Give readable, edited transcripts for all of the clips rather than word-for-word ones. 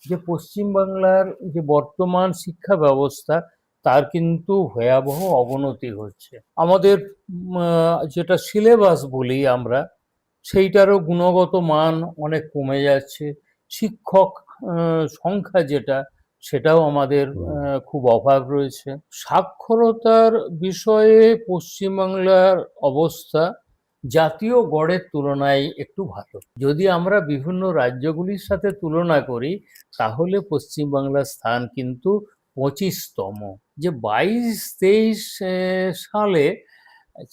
যে পশ্চিমবাংলার যে বর্তমান শিক্ষা ব্যবস্থা তার কিন্তু ভয়াবহ অবনতি হচ্ছে। আমাদের যেটা সিলেবাস বলি আমরা, সেইটারও গুণগত মান অনেক কমে যাচ্ছে। শিক্ষক সংখ্যা যেটা, সেটাও আমাদের খুব অভাব রয়েছে। সাক্ষরতার বিষয়ে পশ্চিমবাংলার অবস্থা জাতীয় গড়ের তুলনায় একটু ভালো। যদি আমরা বিভিন্ন রাজ্যগুলির সাথে তুলনা করি, তাহলে পশ্চিমবাংলার স্থান কিন্তু 25তম। যে 22-23 সালে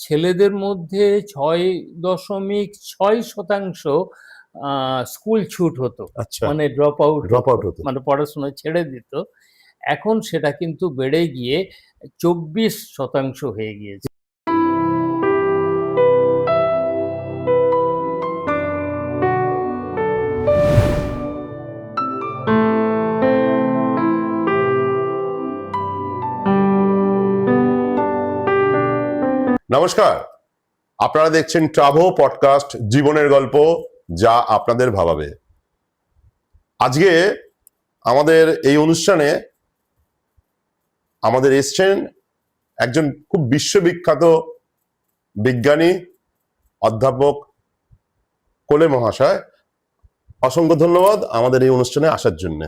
ছেলেদের মধ্যে 6.6% স্কুল ছুট হতো, আচ্ছা, মানে ড্রপ আউট হতো। মানে পড়াশোনা ছেড়ে দিত। এখন সেটা কিন্তু বেড়ে গিয়ে 24% হয়ে গিয়েছে। নমস্কার, আপনারা দেখছেন ট্রাভো পডকাস্ট, জীবনের গল্প যা আপনাদের ভাবাবে। আজকে আমাদের এই অনুষ্ঠানে আমাদের এসছেন একজন খুব বিশ্ববিখ্যাত বিজ্ঞানী, অধ্যাপক কোলে মহাশয়। অসংখ্য ধন্যবাদ আমাদের এই অনুষ্ঠানে আসার জন্য।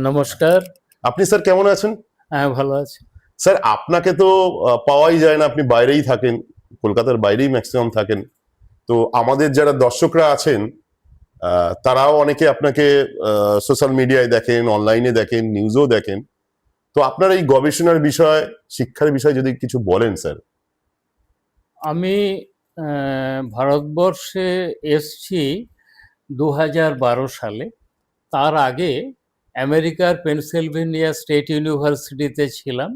নমস্কার। আপনি স্যার কেমন আছেন? হ্যাঁ, ভালো আছি স্যার। আপনাকে তো পাওয়াই যায় না, আপনি বাইরেই থাকেন, কলকাতার বাইরেই ম্যাক্সিমাম থাকেন। তো আমাদের যারা দর্শকরা আছেন তারাও অনেকে আপনাকে সোশ্যাল মিডিয়ায় দেখেন, অনলাইনে দেখেন, নিউজও দেখেন। তো আপনার এই গবেষণার বিষয়, শিক্ষার বিষয় যদি কিছু বলেন স্যার। আমি ভারতবর্ষে এসছি 2012 সালে। তার আগে আমেরিকার পেনসিলভেনিয়া স্টেট ইউনিভার্সিটিতে ছিলাম।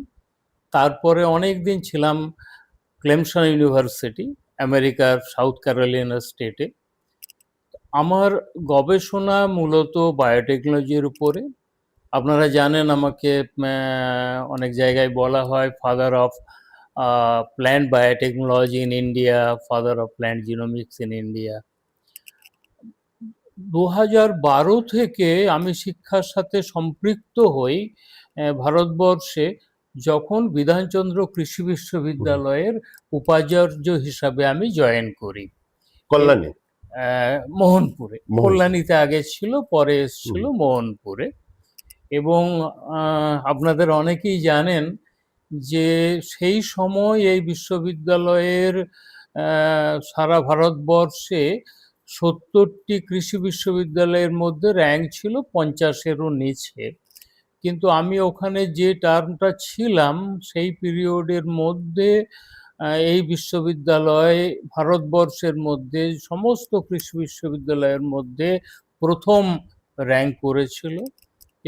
তারপরে অনেক দিন ছিলাম ক্লেমসন ইউনিভার্সিটি, আমেরিকার সাউথ ক্যারোলিনা স্টেটে। আমার গবেষণা মূলত বায়োটেকনোলজির উপরে। আপনারা জানেন আমাকে অনেক জায়গায় বলা হয় father of plant biotechnology in India, father of plant genomics in India. 2012 থেকে আমি শিক্ষার সাথে সম্পৃক্ত হই ভারতবর্ষে, যখন বিধানচন্দ্র কৃষি বিশ্ববিদ্যালয়ের উপাচার্য হিসাবে আমি জয়েন করি কল্যাণী, মোহনপুরে। কল্যাণীতে আগে ছিল, পরে এসেছিল মোহনপুরে। এবং আপনাদের অনেকেই জানেন যে সেই সময় এই বিশ্ববিদ্যালয়ের সারা ভারতবর্ষে 70টি কৃষি বিশ্ববিদ্যালয়ের মধ্যে র্যাঙ্ক ছিল 50-এরও নিচে। কিন্তু আমি ওখানে যে টার্মটা ছিলাম, সেই পিরিয়ডের মধ্যে এই বিশ্ববিদ্যালয় ভারতবর্ষের মধ্যে সমস্ত কৃষি বিশ্ববিদ্যালয়ের মধ্যে প্রথম র্যাঙ্ক করেছিল।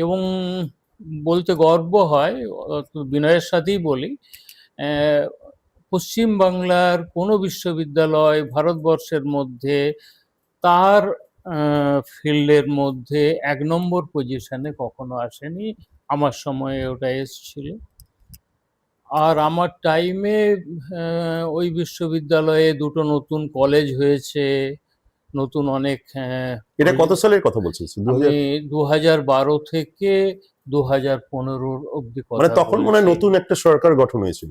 এবং বলতে গর্ব হয়, বিনয়ের সাথেই বলি, পশ্চিমবাংলার কোনো বিশ্ববিদ্যালয় ভারতবর্ষের মধ্যে তার ফিল্ডের মধ্যে 1 নম্বর পজিশনে কখনো আসেনি। আমার সময়ে ওটা এসেছিল। আর আমার টাইমে ওই বিশ্ববিদ্যালয়ে 2টো নতুন কলেজ হয়েছে, নতুন অনেক। এটা কত সালের কথা বলছেন? আমি 2012 থেকে 2015 অব্দি কথা মানে তখন মনে হয় নতুন একটা সরকার গঠন হয়েছিল।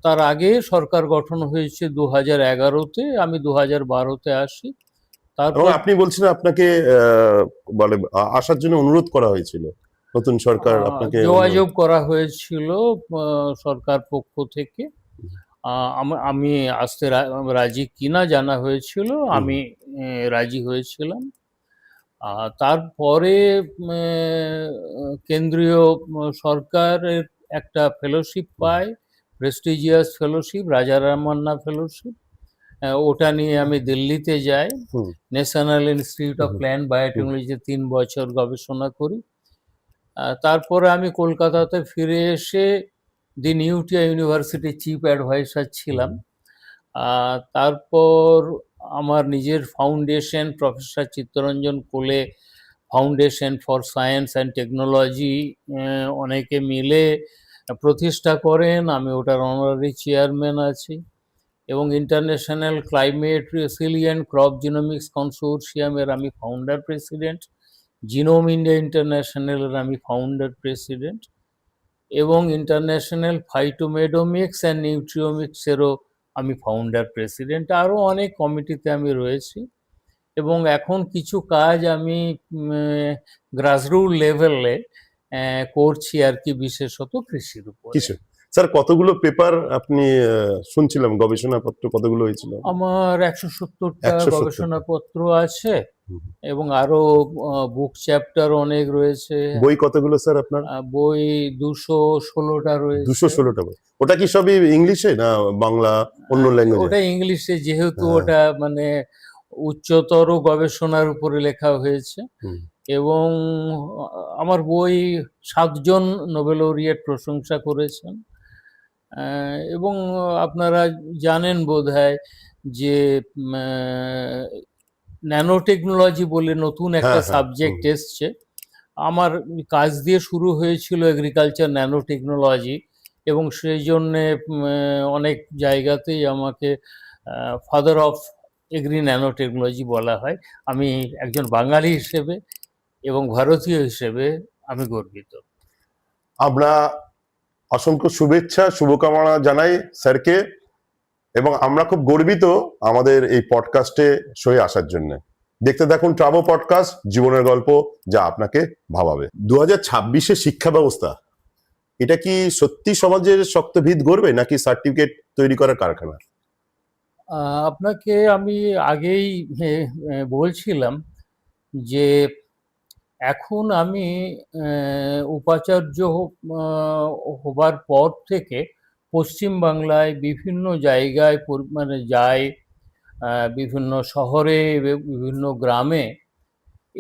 তার আগে সরকার গঠন হয়েছে 2011-তে, আমি 2012-তে আসি। এবং আপনি বলছেন আপনাকে বলে আসার জন্য অনুরোধ করা হয়েছিল, নতুন সরকার আপনাকে যোগাযোগ করা হয়েছিল সরকার পক্ষ থেকে। আমি আসতে রাজি কিনা জানা হয়েছিল, আমি রাজি হয়েছিলাম। তারপরে কেন্দ্রীয় সরকারের একটা ফেলোশিপ পাই, প্রেস্টিজিয়াস ফেলোশিপ, রাজা রামান্না ফেলোশিপ। ওটা নিয়ে আমি দিল্লিতে যাই, ন্যাশনাল ইনস্টিটিউট অফ প্ল্যান্ট বায়োটেকনোলজিতে 3 বছর গবেষণা করি। তারপরে আমি কলকাতাতে ফিরে এসে দি নিউটিয়া ইউনিভার্সিটির চিফ অ্যাডভাইসার ছিলাম। তারপর আমার নিজের ফাউন্ডেশন, প্রফেসর চিত্তরঞ্জন কোলে foundation for science and technology, অনেকে মিলে প্রতিষ্ঠা করেন। আমি ওটার অনারারি চেয়ারম্যান আছি। এবং international climate resilient crop genomics কনসোর্শিয়ামের আমি ফাউন্ডার প্রেসিডেন্ট। জিনোম ইন্ডিয়া ইন্টারন্যাশনালের আমি ফাউন্ডার প্রেসিডেন্ট, এবং ইন্টারন্যাশনাল ফাইটোমেডোমিক্স অ্যান্ড নিউট্রিওমিক্সেরও আমি ফাউন্ডার প্রেসিডেন্ট। আরও অনেক কমিটিতে আমি রয়েছি, এবং এখন কিছু কাজ আমি গ্রাসরুট লেভেলে করছি আর কি, বিশেষত কৃষির উপর। কিছু স্যার, কতগুলো পেপার আপনি শুনছিলাম, গবেষণাপত্র কতগুলো হয়েছিল? আমার 170টা 170 গবেষণাপত্র আছে, এবং আরো বুক চ্যাপ্টার অনেক রয়েছে। বই কতগুলো স্যার আপনার? বই 216টা রয়েছে। 216টা বই। ওটা কি সবই ইংলিশে না বাংলা, অন্য ল্যাঙ্গুয়েজে? ওটা ইংলিশে, যেহেতু হ্যাঁ। ওটা মানে উচ্চতর গবেষণার উপরে লেখা হয়েছে। এবং আমার বই 7জন নোবেল লরিয়েট প্রশংসা করেছেন। এবং আপনারা জানেন বোধহয় যে ন্যানো টেকনোলজি বলে নতুন একটা সাবজেক্ট এসছে। আমার কাজ দিয়ে শুরু হয়েছিল এগ্রিকালচার ন্যানো টেকনোলজি, এবং সেই জন্যে অনেক জায়গাতেই আমাকে father of agri nano technology বলা হয়। আমি একজন বাঙালি হিসেবে এবং ভারতীয় হিসেবে আমি গর্বিত। আমরা অসংখ্য শুভেচ্ছা, শুভকামনা জানাই স্যারকে, এবং আমরা খুব গর্বিত আমাদের এই পডকাস্টে সয়ে আসার জন্য। দেখতে থাকুন ট্রাভো পডকাস্ট, জীবনের গল্প যা আপনাকে ভাবাবে। 2026-এ শিক্ষা ব্যবস্থা, এটা কি সত্যি সমাজের শক্ত ভিত গড়বে, নাকি সার্টিফিকেট তৈরি করার কারখানা? আপনাকে আমি আগেই বলছিলাম যে এখন আমি উপাচার্য হবার পর থেকে পশ্চিমবাংলায় বিভিন্ন জায়গায় মানে যাই, বিভিন্ন শহরে, বিভিন্ন গ্রামে,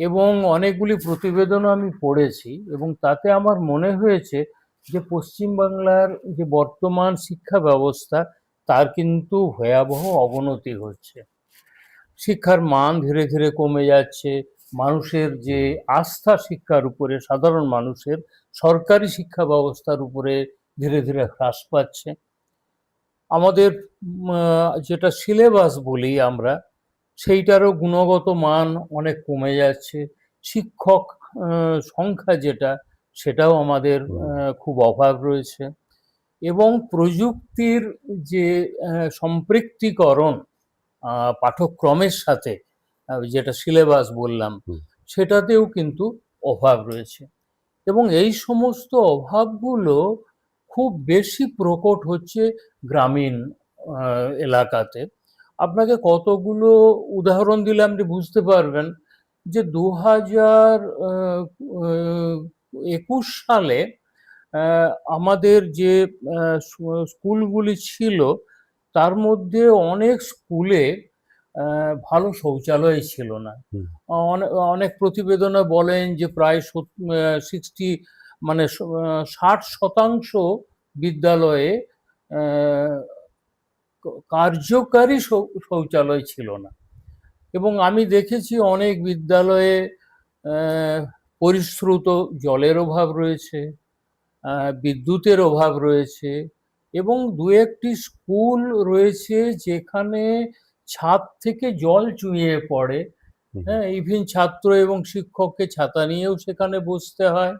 এবং অনেকগুলি প্রতিবেদনও আমি পড়েছি, এবং তাতে আমার মনে হয়েছে যে পশ্চিমবাংলার যে বর্তমান শিক্ষা ব্যবস্থা, তার কিন্তু ভয়াবহ অবনতি হচ্ছে। শিক্ষার মান ধীরে ধীরে কমে যাচ্ছে। মানুষের যে আস্থা শিক্ষার উপরে, সাধারণ মানুষের সরকারি শিক্ষা ব্যবস্থার উপরে ধীরে ধীরে হ্রাস পাচ্ছে। আমাদের যেটা সিলেবাস বলি আমরা, সেইটারও গুণগত মান অনেক কমে যাচ্ছে। শিক্ষক সংখ্যা যেটা, সেটাও আমাদের খুব অভাব রয়েছে। এবং প্রযুক্তির যে সম্পৃক্তীকরণ পাঠ্যক্রমের সাথে, যেটা সিলেবাস বললাম, সেটাতেও কিন্তু অভাব রয়েছে। এবং এই সমস্ত অভাবগুলো খুব বেশি প্রকট হচ্ছে গ্রামীণ এলাকাতে। আপনাকে কতগুলো উদাহরণ দিলে আপনি বুঝতে পারবেন যে 2021 সালে আমাদের যে স্কুলগুলি ছিল, তার মধ্যে অনেক স্কুলে ভালো শৌচালয় ছিল না। অনেক প্রতিবেদনে বলেন যে প্রায় 60% বিদ্যালয়ে কার্যকারী শৌচালয় ছিল না। এবং আমি দেখেছি অনেক বিদ্যালয়ে পরিশ্রুত জলের অভাব রয়েছে, বিদ্যুতের অভাব রয়েছে, এবং দু একটি স্কুল রয়েছে যেখানে ছাদ থেকে জল চুইয়ে পড়ে। হ্যাঁ, ইভিন ছাত্র এবং শিক্ষককে ছাতা নিয়েও সেখানে বসতে হয়।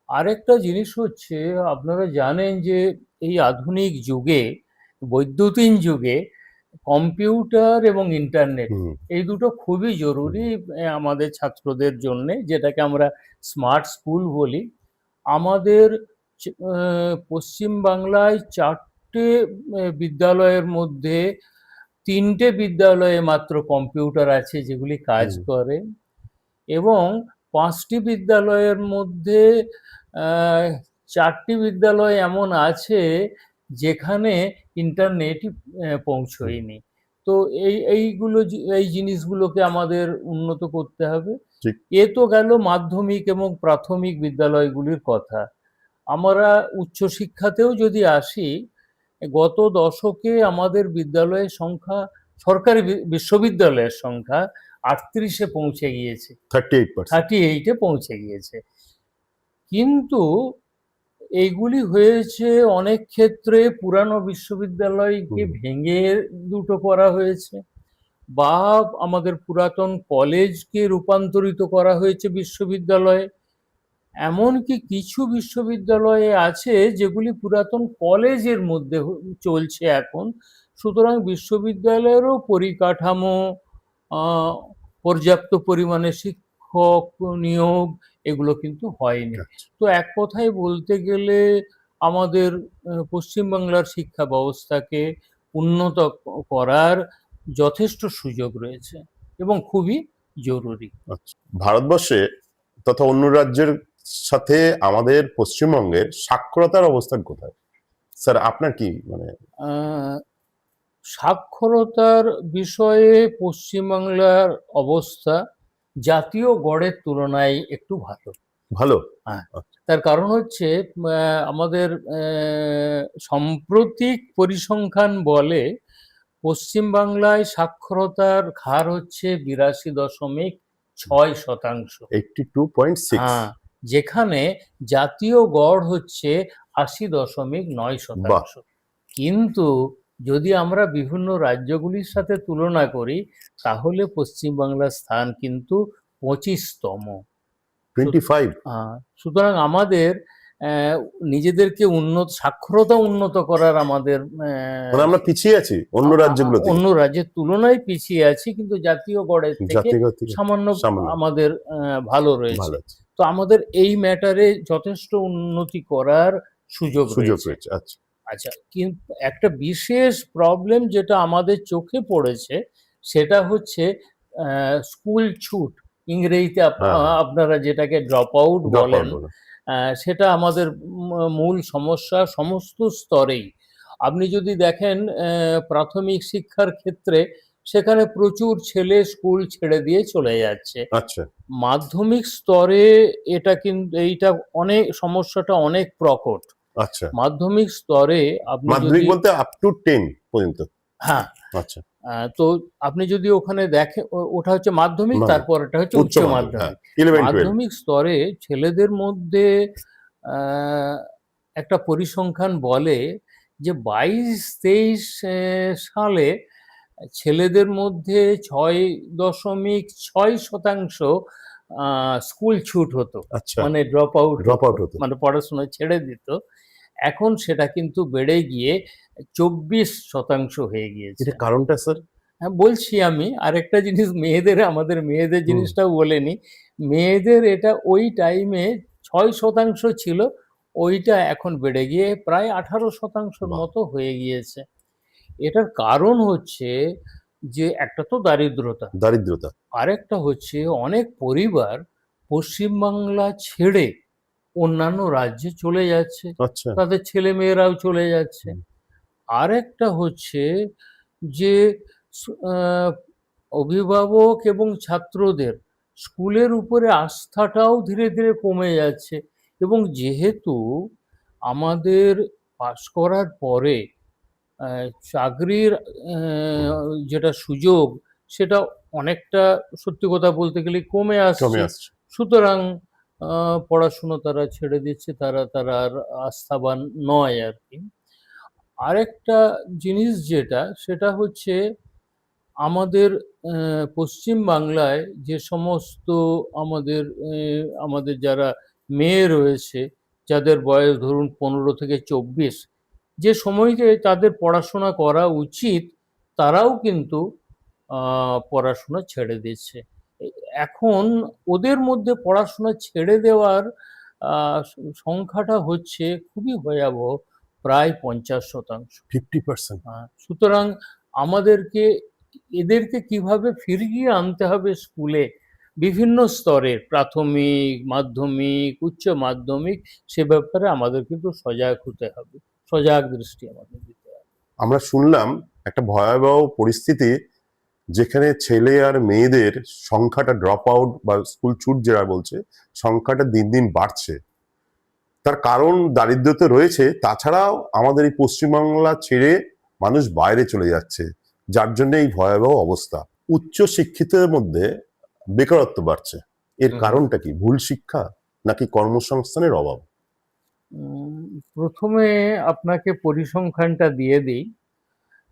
আরেকটা জিনিস হচ্ছে, আপনারা জানেন যে এই আধুনিক যুগে, বৈদ্যুতিন যুগে, কম্পিউটার এবং ইন্টারনেট, এই দুটো খুবই জরুরি আমাদের ছাত্রদের জন্য, যেটাকে আমরা স্মার্ট স্কুল বলি। আমাদের পশ্চিমবাংলায় 4টে বিদ্যালয়ের মধ্যে 3টে বিদ্যালয়ে মাত্র কম্পিউটার আছে যেগুলি কাজ করে, এবং 5টি বিদ্যালয়ের মধ্যে 4টি বিদ্যালয় এমন আছে যেখানে ইন্টারনেটই পৌঁছয়নি। তো এই জিনিসগুলোকে আমাদের উন্নত করতে হবে। এ তো গেল মাধ্যমিক এবং প্রাথমিক বিদ্যালয়গুলির কথা। আমরা উচ্চশিক্ষাতেও যদি আসি, গত দশকে আমাদের বিদ্যালয়ের সংখ্যা, সরকারি বিশ্ববিদ্যালয়ের সংখ্যা 38-এ পৌঁছে গিয়েছে, 38-এ পৌঁছে গিয়েছে। কিন্তু এইগুলি হয়েছে অনেক ক্ষেত্রে পুরানো বিশ্ববিদ্যালয়কে ভেঙে দুটো করা হয়েছে, বা আমাদের পুরাতন কলেজকে রূপান্তরিত করা হয়েছে বিশ্ববিদ্যালয়ে। এমনকি কিছু বিশ্ববিদ্যালয়ে আছে যেগুলি পুরাতন কলেজের মধ্যে চলছে এখন। সুতরাং বিশ্ববিদ্যালয়েরও পরিকাঠামো, আহ, পর্যাপ্ত পরিমাণে শিক্ষক নিয়োগ, এগুলো কিন্তু হয়নি। তো এক কথায় বলতে গেলে আমাদের পশ্চিমবাংলার শিক্ষা ব্যবস্থাকে উন্নত করার যথেষ্ট সুযোগ রয়েছে এবং খুবই জরুরি। আচ্ছা, ভারতবর্ষে তথা অন্য রাজ্যের সাথে আমাদের পশ্চিমবঙ্গের সাক্ষরতার অবস্থান কোথায় স্যার? আপনার কি মানে আহ, সাক্ষরতার বিষয়ে পশ্চিমবাংলার অবস্থা জাতীয় গড়ের তুলনায় একটু ভালো। ভালো? হ্যাঁ, তার কারণ হচ্ছে আমাদের সাম্প্রতিক পরিসংখ্যান বলে পশ্চিমবাংলায় সাক্ষরতার হার হচ্ছে 82.6%। 82.6। হ্যাঁ, যেখানে জাতীয় গড় হচ্ছে 80.9%। কিন্তু যদি আমরা বিভিন্ন রাজ্যগুলির সাথে তুলনা করি তাহলে পশ্চিমবাংলার স্থান কিন্তু 25তম। 25। সুতরাং আমাদের নিজেদেরকে সাক্ষরতা উন্নত করার আমাদের মানে আমরা পিছিয়ে আছি অন্য রাজ্যগুলো থেকে, অন্য রাজ্যের তুলনায় পিছিয়ে আছি, কিন্তু জাতীয় গড়ের থেকে জাতীয় থেকে সামান্য সামান্য আমাদের ভালো রয়েছে। ভালো আছে, তো আমাদের এই ম্যাটারে যথেষ্ট উন্নতি করার সুযোগ সুযোগ রয়েছে। রয়েছে। আচ্ছা, আচ্ছা, কিন্তু একটা বিশেষ প্রবলেম যেটা আমাদের চোখে পড়েছে সেটা হচ্ছে স্কুল ছুট, ইংরেজিতে আপনারা যেটাকে ড্রপ আউট বলেন, সেটা আমাদের মূল সমস্যা সমস্ত স্তরেই। আপনি যদি দেখেন প্রাথমিক শিক্ষার ক্ষেত্রে সেখানে প্রচুর ছেলে স্কুল ছেড়ে দিয়ে চলে যাচ্ছে। আচ্ছা, মাধ্যমিক স্তরে এটা কিন্তু অনেক সমস্যাটা অনেক প্রকট। আচ্ছা, মাধ্যমিক স্তরে আপনি মাধ্যমিক যদি বলতে আপ টু 10 পর্যন্ত? হ্যাঁ, আচ্ছা, তো আপনি যদি ওখানে দেখেন ওটা হচ্ছে মাধ্যমিক, তারপর এটা হচ্ছে উচ্চ মাধ্যমিক। 11, 12। মাধ্যমিক স্তরে ছেলেদের মধ্যে আহ, একটা পরিসংখ্যান বলে যে 22-23 সালে ছেলেদের মধ্যে 6.6% স্কুল ছুট হতো, আচ্ছা, মানে ড্রপ আউট হতো, মানে পড়াশোনা ছেড়ে দিত। এখন সেটা কিন্তু বেড়ে গিয়ে 24% হয়ে গিয়েছে। এটা কারণটা স্যার? হ্যাঁ, বলছি আমি আরেকটা জিনিস, আমাদের মেয়েদের জিনিসটাও বলে নি। মেয়েদের এটা ওই টাইমে 6% ছিল, ওইটা এখন বেড়ে গিয়ে প্রায় 18%-র মতো হয়ে গিয়েছে। এটার কারণ হচ্ছে যে একটা তো দারিদ্রতা, আরেকটা হচ্ছে অনেক পরিবার পশ্চিমবাংলা ছেড়ে অন্যান্য রাজ্যে চলে যাচ্ছে, আচ্ছা, তাদের ছেলে মেয়েরাও চলে যাচ্ছে। আরেকটা হচ্ছে যে আহ, অভিভাবক এবং ছাত্রদের স্কুলের উপরে আস্থাটাও ধীরে ধীরে কমে যাচ্ছে। এবং যেহেতু আমাদের পাশ করার পরে চাকরির যেটা সুযোগ সেটা অনেকটা সত্যি কথা বলতে গেলে কমে আসছে, সুতরাং পড়াশুনো তারা ছেড়ে দিচ্ছে, তারা আর আস্থাবান নয় আর কি। আরেকটা জিনিস সেটা হচ্ছে আমাদের পশ্চিম বাংলায় যে সমস্ত আমাদের আমাদের যারা মেয়ে রয়েছে, যাদের বয়স ধরুন 15 থেকে 24, যে সময়তে তাদের পড়াশোনা করা উচিত তারাও কিন্তু পড়াশোনা ছেড়ে দিচ্ছে। এখন ওদের মধ্যে পড়াশোনা ছেড়ে দেওয়ার সংখ্যাটা হচ্ছে খুবই ভয়াবহ, প্রায় 50%। 50%? সুতরাং আমাদেরকে এদেরকে কিভাবে ফিরিয়ে আনতে হবে স্কুলে বিভিন্ন স্তরে, প্রাথমিক, মাধ্যমিক, উচ্চ মাধ্যমিক, সে ব্যাপারে আমাদের কিন্তু সজাগ হতে হবে, সজাগ দৃষ্টি আমাদের দিতে হবে। আমরা শুনলাম একটা ভয়াবহ পরিস্থিতি যেখানে ছেলে আর মেয়েদের সংখ্যাটা ড্রপ আউট বা স্কুল ছুট যারা বলছে সংখ্যাটা দিন দিন বাড়ছে। তার কারণ দারিদ্রতা রয়েছে, তাছাড়াও আমাদের এই পশ্চিমবাংলা ছেড়ে মানুষ বাইরে চলে যাচ্ছে, যার জন্য এই ভয়াবহ অবস্থা। উচ্চ শিক্ষিতদের মধ্যে বেকারত্ব বাড়ছে, এর কারণটা কি? ভুল শিক্ষা নাকি কর্মসংস্থানের অভাব? প্রথমে আপনাকে পরিসংখ্যানটা দিয়ে দিই।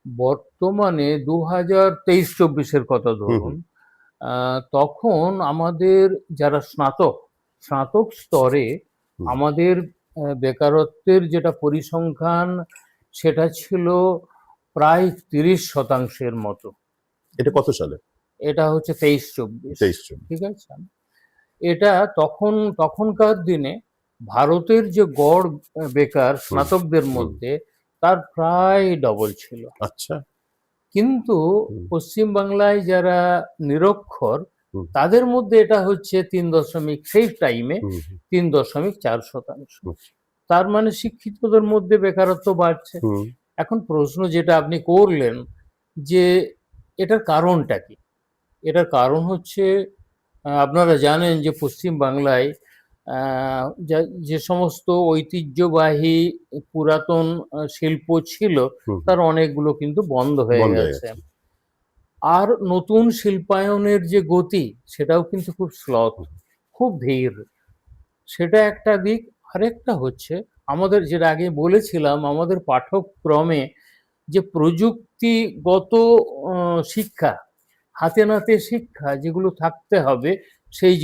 বর্তমানে 2023-24 কথা ধরুন, তখন আমাদের যারা স্নাতক স্তরে হুম। আমাদের বেকারত্বের যেটা পরিসংখ্যান সেটা ছিল প্রায় 30% মতো। এটা কত সালে? এটা হচ্ছে 23-24, 23-24। ঠিক আছে। এটা তখনকার দিনে ভারতের যে গড় বেকার স্নাতকদের হুম। মধ্যে তার প্রায় ডবল ছিল। আচ্ছা। কিন্তু হুম। পশ্চিমবাংলায় যারা নিরক্ষর হুম। তাদের মধ্যে এটা হচ্ছে 3 সেই টাইমে হুম। 3.4%। হুম। তার মানে শিক্ষিতদের মধ্যে বেকারত্ব বাড়ছে। হুম। এখন প্রশ্ন যেটা আপনি করলেন যে এটার কারণটা কি? এটার কারণ হচ্ছে আপনারা জানেন যে পশ্চিম বাংলায় যে সমস্ত ঐতিহ্যবাহী পুরাতন শিল্প ছিল হুম। তার অনেকগুলো কিন্তু বন্ধ হয়ে বন্ধ হয়ে গেছে। গেছে। আর নতুন শিল্পায়নের যে গতি সেটাও কিন্তু খুব স্লথ, খুব ধীর। সেটা একটা দিক। আরেকটা হচ্ছে আমাদের যেটা আগে বলেছিলাম আমাদের পাঠ্যক্রমে যে প্রযুক্তিগত শিক্ষা, হাতে নাতে শিক্ষা যেগুলো থাকতে হবে সেই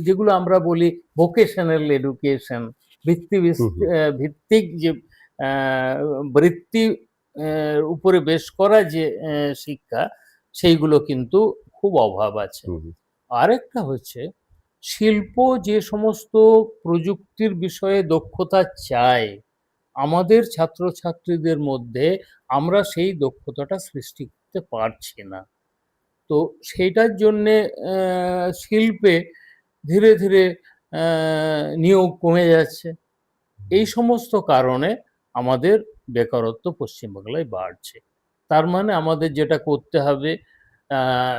যেগুলো আমরা বলি ভোকেশনাল এডুকেশন, হুম। হুম। ভিত্তিক যে বৃত্তি উপরে বেশ করা যে শিক্ষা, সেইগুলো কিন্তু খুব অভাব আছে। হুম। আরেকটা হচ্ছে শিল্প যে সমস্ত প্রযুক্তির বিষয়ে দক্ষতা চায় আমাদের ছাত্রছাত্রীদের মধ্যে আমরা সেই দক্ষতাটা সৃষ্টি করতে পারছি না। তো সেইটার জন্যে শিল্পে ধীরে ধীরে নিয়োগ কমে যাচ্ছে। এই সমস্ত কারণে আমাদের বেকারত্ব পশ্চিমবাংলায় বাড়ছে। তার মানে আমাদের যেটা করতে হবে,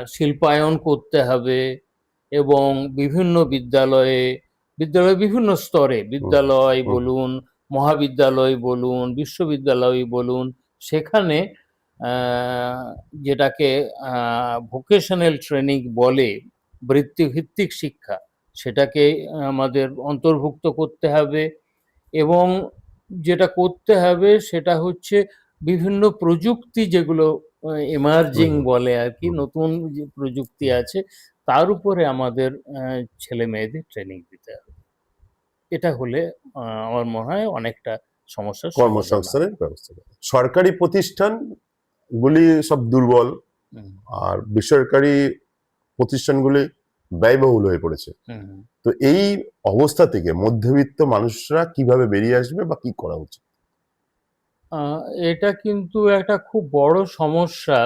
শিল্পায়ন করতে হবে এবং বিভিন্ন বিদ্যালয়ে বিভিন্ন স্তরে হুম। বিদ্যালয় হুম। বলুন, মহাবিদ্যালয় বলুন, বিশ্ববিদ্যালয় বলুন, সেখানে আ যেটাকে ভোকেশনাল ট্রেনিং বলে, বৃত্তিভিত্তিক শিক্ষা, সেটাকে আমাদের অন্তর্ভুক্ত করতে হবে এবং যেটা করতে হবে সেটা হচ্ছে বিভিন্ন প্রযুক্তি যেগুলো এমার্জিং হুম। বলে আরকি, হুম। নতুন যে প্রযুক্তি আছে তার উপরে আমাদের ছেলেমেয়েদের ট্রেনিং দিতে হবে। এটা হলে আমার মনে হয় অনেকটা সমস্যার সমাধান হবে। কর্মসংস্থানের ব্যবস্থা করে। সরকারি প্রতিষ্ঠানগুলি সব দুর্বল, হুম, আর বেসরকারি প্রতিষ্ঠানগুলি ব্যয়বহুল হয়ে পড়েছে। হুম। তো এই অবস্থা থেকে মধ্যবিত্ত মানুষরা কিভাবে বেরিয়ে আসবে বা কি করা উচিত? আ এটা কিন্তু একটা খুব বড় সমস্যা।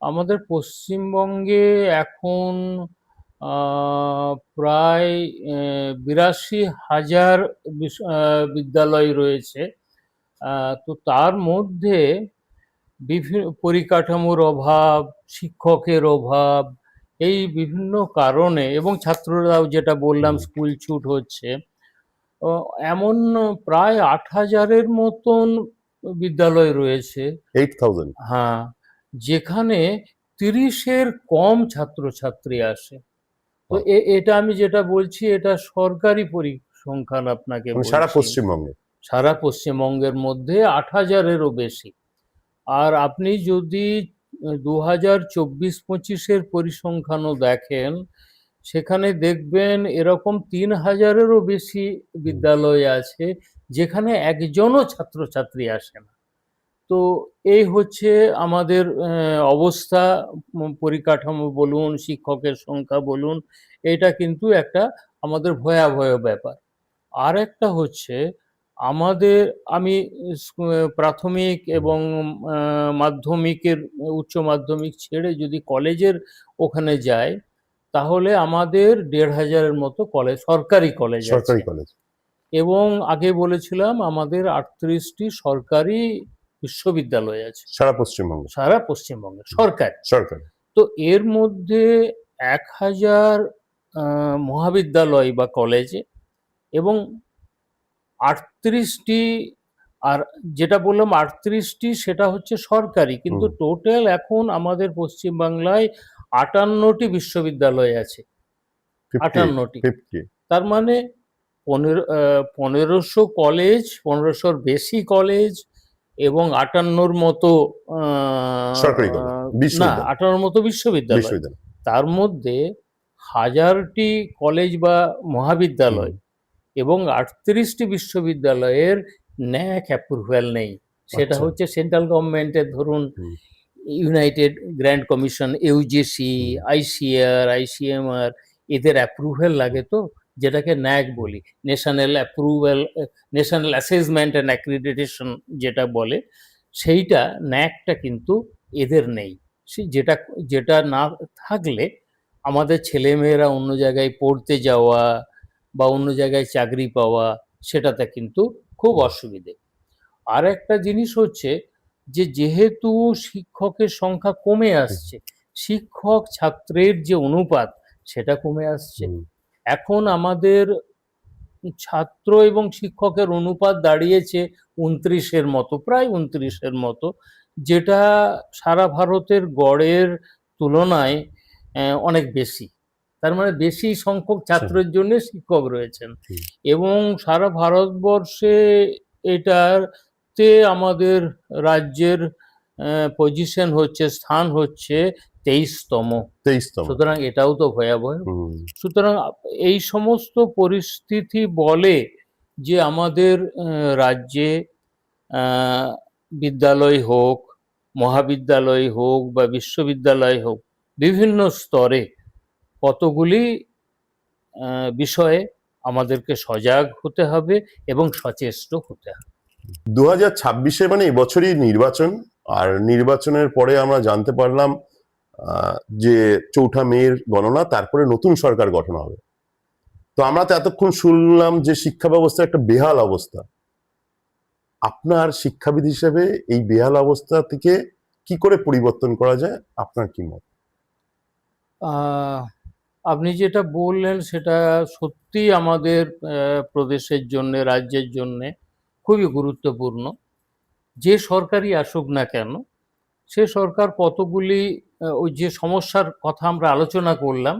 আমাদের পশ্চিমবঙ্গে এখন আ প্রায় ৮২,০০০ বিদ্যালয় রয়েছে। আ তো তার মধ্যে পরিকাঠামোর অভাব, শিক্ষকের অভাব, এই বিভিন্ন কারণে এবং ছাত্ররাও যেটা বললাম হুম। স্কুল ছুট হচ্ছে। অ এমন প্রায় ৮,০০০ এর মতন বিদ্যালয় রয়েছে, 8,000। হ্যাঁ, যেখানে ৩০ এর কম ছাত্রছাত্রী আসে। তো বাহ! এটা আমি যেটা বলছি এটা সরকারি পরিসংখ্যান আপনাকে মানে সারা বলছি। পশ্চিমবঙ্গে। সারা পশ্চিমবঙ্গের মধ্যে ৮,০০০ এরও বেশি। আর আপনি যদি ২০২৪-২৫ এর পরিসংখ্যানও দেখেন, সেখানে দেখবেন এরকম ৩,০০০ এরও বেশি হুম। বিদ্যালয় আছে, যেখানে একজনও ছাত্রছাত্রী আসে না। তো এই হচ্ছে আমাদের অবস্থা, পরিকাঠামো বলুন, শিক্ষকের সংখ্যা বলুন, এটা কিন্তু একটা আমাদের ভয়াবহ ব্যাপার। আরেকটা হচ্ছে আমাদের আমি প্রাথমিক এবং আ মাধ্যমিকের উচ্চ মাধ্যমিক ছেড়ে যদি কলেজের ওখানে যাই, তাহলে আমাদের ১,৫০০ এর মতো সরকারি কলেজ আছে। সরকারি কলেজ। এবং আগে বলেছিলাম আমাদের ৩৮ টি সরকারি বিশ্ববিদ্যালয় আছে সারা পশ্চিমবঙ্গে। সারা পশ্চিমবঙ্গে, সরকারি। সরকারি। তো এর মধ্যে ১,০০০ মহাবিদ্যালয় বা কলেজে এবং ৩৮ টি, আর যেটা বললাম ৩৮ টি সেটা হচ্ছে সরকারি। কিন্তু হুম। টোটাল এখন আমাদের পশ্চিমবাংলায় ৫৮ টি বিশ্ববিদ্যালয় আছে। 58, ৫৮ টি। 50। তার মানে ১৫০০ কলেজ, ১৫০০ র বেশি কলেজ এবং 58র মতো সরকারি কলেজ, না, বিশ্ববিদ্যালয়। 58র মতো বিশ্ববিদ্যালয়। বিশ্ববিদ্যালয়। তার মধ্যে 1000টি কলেজ বা মহাবিদ্যালয় এবং 38টি বিশ্ববিদ্যালয়ের ন্যাক অ্যাপ্রুভ্যাল নেই। সেটা আচ্ছা। হচ্ছে সেন্ট্রাল গভর্নমেন্টের, ধরুন হুম। United grand commission, UGC, ICR, ICMR, এদের অ্যাপ্রুভ্যাল লাগে তো, যেটাকে ন্যাক বলি, national approval, national assessment and accreditation যেটা বলে, সেইটা ন্যাকটা কিন্তু এদের নেই। যেটা যেটা না থাকলে আমাদের ছেলেমেয়েরা অন্য জায়গায় পড়তে যাওয়া বা অন্য জায়গায় চাকরি পাওয়া, সেটাতে কিন্তু খুব অসুবিধে। আর একটা জিনিস হচ্ছে যে যেহেতু শিক্ষকের সংখ্যা কমে আসছে, শিক্ষক ছাত্রের যে অনুপাত সেটা কমে আসছে। এখন আমাদের ছাত্র এবং শিক্ষকের অনুপাত দাঁড়িয়েছে 29-এর মতো, প্রায় 29-এর মতো, যেটা সারা ভারতের গড়ের তুলনায় অনেক বেশি। তার মানে বেশি সংখ্যক ছাত্রের জন্য শিক্ষক রয়েছেন, এবং সারা ভারতবর্ষে এটাতে আমাদের রাজ্যের পজিশন হচ্ছে, স্থান হচ্ছে 23তম। সুতরাং এটাও তো ভয়াবহ। সুতরাং এই সমস্ত পরিস্থিতি বলে যে আমাদের রাজ্যে বিদ্যালয় হোক, মহাবিদ্যালয় হোক বা বিশ্ববিদ্যালয় হোক, বিভিন্ন স্তরে কতগুলি বিষয়ে আমাদেরকে সজাগ হতে হবে এবং সচেষ্ট হতে হবে। 2026-এ মানে এবছরই নির্বাচন, আর নির্বাচনের পরে আমরা জানতে পারলাম যে 4 মের গণনা, তারপরে নতুন সরকার গঠন হবে। তো আমরা তো এতক্ষণ শুনলাম যে শিক্ষা ব্যবস্থার একটা বেহাল অবস্থা। আপনার শিক্ষাবিদ হিসেবে এই বেহাল অবস্থা থেকে কি করে পরিবর্তন করা যায়, আপনার কি মত? আপনি যেটা বললেন সেটা সত্যি আমাদের প্রদেশের জন্য, রাজ্যের জন্য খুবই গুরুত্বপূর্ণ। যে সরকারই আসুক না কেন, সে সরকার কতগুলি ওই যে সমস্যার কথা আমরা আলোচনা করলাম,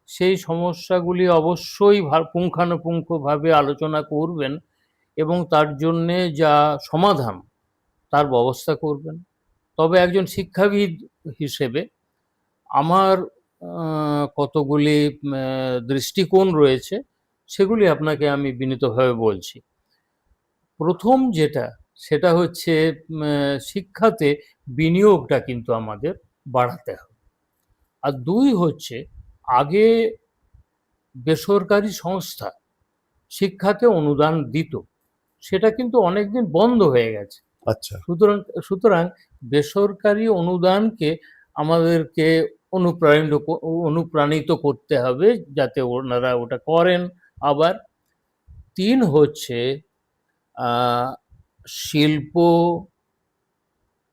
সেই সমস্যাগুলি অবশ্যই পুঙ্খানুপুঙ্খভাবে আলোচনা করবেন এবং তার জন্যে যা সমাধান তার ব্যবস্থা করবেন। তবে একজন শিক্ষাবিদ হিসেবে আমার কতগুলি দৃষ্টিকোণ রয়েছে, সেগুলি আপনাকে আমি বিনীতভাবে বলছি। প্রথম যেটা, সেটা হচ্ছে শিক্ষাতে বিনিয়োগটা কিন্তু আমাদের বাড়াতে হবে। আর 2 হচ্ছে, আগে বেসরকারি সংস্থা শিক্ষাতে অনুদান দিত, সেটা কিন্তু অনেকদিন বন্ধ হয়ে গেছে। আচ্ছা। সুতরাং বেসরকারি অনুদানকে আমাদেরকে অনুপ্রাণিত করতে হবে যাতে ওনারা ওটা করেন। আবার 3 হচ্ছে শিল্প,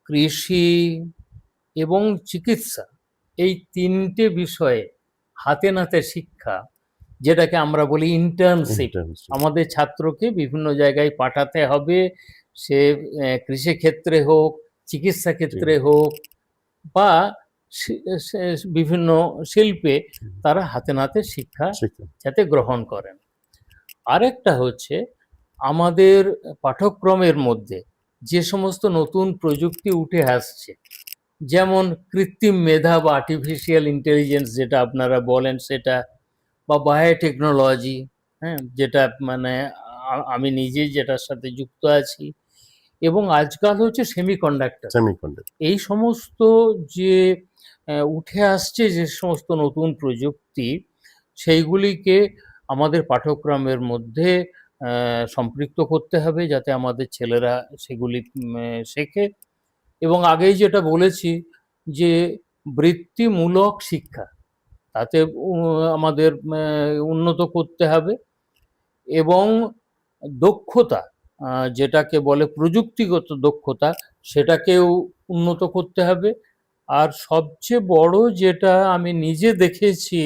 কৃষি এবং চিকিৎসা, এই 3টে বিষয়ে হাতে নাতে শিক্ষা, যেটাকে আমরা বলি ইন্টার্নশিপ, আমাদের ছাত্রকে বিভিন্ন জায়গায় পাঠাতে হবে। সে কৃষিক্ষেত্রে হোক, চিকিৎসা ক্ষেত্রে হোক, বা বিভিন্ন শিল্পে তারা হাতে নাতে শিক্ষা যাতে গ্রহণ করেন। আরেকটা হচ্ছে, আমাদের পাঠ্যক্রমের মধ্যে যে সমস্ত নতুন প্রযুক্তি উঠে আসছে, যেমন কৃত্রিম মেধা বা আর্টিফিশিয়াল ইন্টেলিজেন্স যেটা আপনারা বলেন সেটা, বা বায়োটেকনোলজি, হ্যাঁ, যেটা মানে আমি নিজেই যেটার সাথে যুক্ত আছি, এবং আজকাল হচ্ছে সেমিকন্ডাক্টর, এই সমস্ত যে উঠে আসছে যে সমস্ত নতুন প্রযুক্তি, সেইগুলিকে আমাদের পাঠ্যক্রমের মধ্যে সম্পৃক্ত করতে হবে যাতে আমাদের ছেলেরা সেগুলি শেখে। এবং আগেই যেটা বলেছি যে বৃত্তিমূলক শিক্ষা, তাতে আমাদের উন্নত করতে হবে, এবং দক্ষতা, যেটাকে বলে প্রযুক্তিগত দক্ষতা, সেটাকেও উন্নত করতে হবে। আর সবচেয়ে বড় যেটা আমি নিজে দেখেছি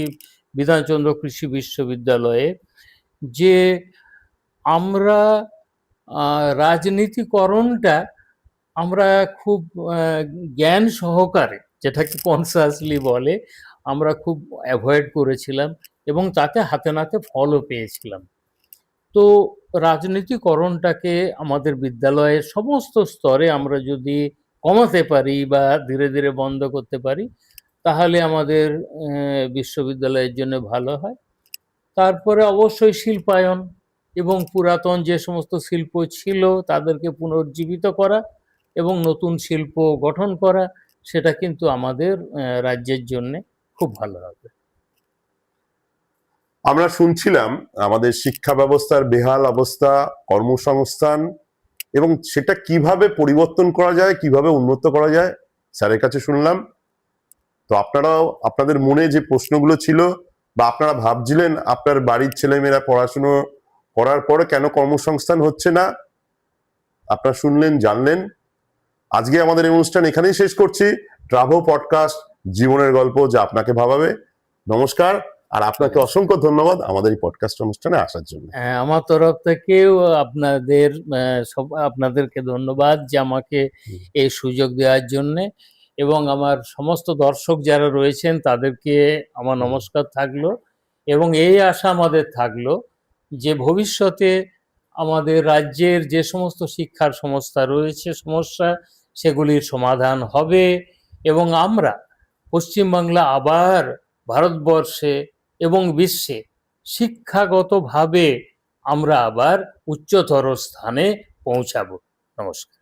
বিধানচন্দ্র কৃষি বিশ্ববিদ্যালয়ে, যে আমরা রাজনীতিকরণটা আমরা খুব জ্ঞান সহকারে, যেটাকে কনসাসলি বলে, আমরা খুব অ্যাভয়েড করেছিলাম এবং তাতে হাতে নাতে ফলও পেয়েছিলাম। তো তো রাজনীতিকরণটাকে আমাদের বিদ্যালয়ের সমস্ত স্তরে আমরা যদি কমাতে পারি বা ধীরে ধীরে বন্ধ করতে পারি, তাহলে আমাদের বিশ্ববিদ্যালয়ের জন্য ভালো হয়। তারপরে অবশ্যই শিল্পায়ন এবং পুরাতন যে সমস্ত শিল্প ছিল তাদেরকে পুনর্জীবিত করা এবং নতুন শিল্প গঠন করা, সেটা কিন্তু আমাদের রাজ্যের জন্য খুব ভালো হবে। আমরা শুনছিলাম আমাদের শিক্ষা ব্যবস্থার বেহাল অবস্থা, কর্মসংস্থান, এবং সেটা কিভাবে পরিবর্তন করা যায়, কিভাবে উন্নত করা যায় স্যারের কাছে শুনলাম। তো আপনারাও আপনাদের মনে যে প্রশ্নগুলো ছিল বা আপনারা ভাবছিলেন আপনার বাড়ির ছেলেমেয়েরা পড়াশুনো করার পরে কেন কর্মসংস্থান হচ্ছে না, আপনারা শুনলেন, জানলেন। আজকে আমাদের এই অনুষ্ঠান এখানেই শেষ করছি। ট্রাভো পডকাস্ট, জীবনের গল্প যা আপনাকে ভাবাবে। নমস্কার, আর আপনাকে অসংখ্য ধন্যবাদ আমাদের এই পডকাস্ট অনুষ্ঠানে আসার জন্য। আমার তরফ থেকেও আপনাদেরকে ধন্যবাদ যে আমাকে এই সুযোগ দেওয়ার জন্যে, এবং আমার সমস্ত দর্শক যারা রয়েছেন তাদেরকে আমার নমস্কার থাকলো, এবং এই আশা আমাদের থাকলো যে ভবিষ্যতে আমাদের রাজ্যের যে সমস্ত শিক্ষার সমস্যা সেগুলির সমাধান হবে, এবং আমরা পশ্চিমবাংলা আবার ভারতবর্ষে এবং বিশ্বে শিক্ষাগতভাবে আমরা আবার উচ্চতর স্থানে পৌঁছাবো। নমস্কার।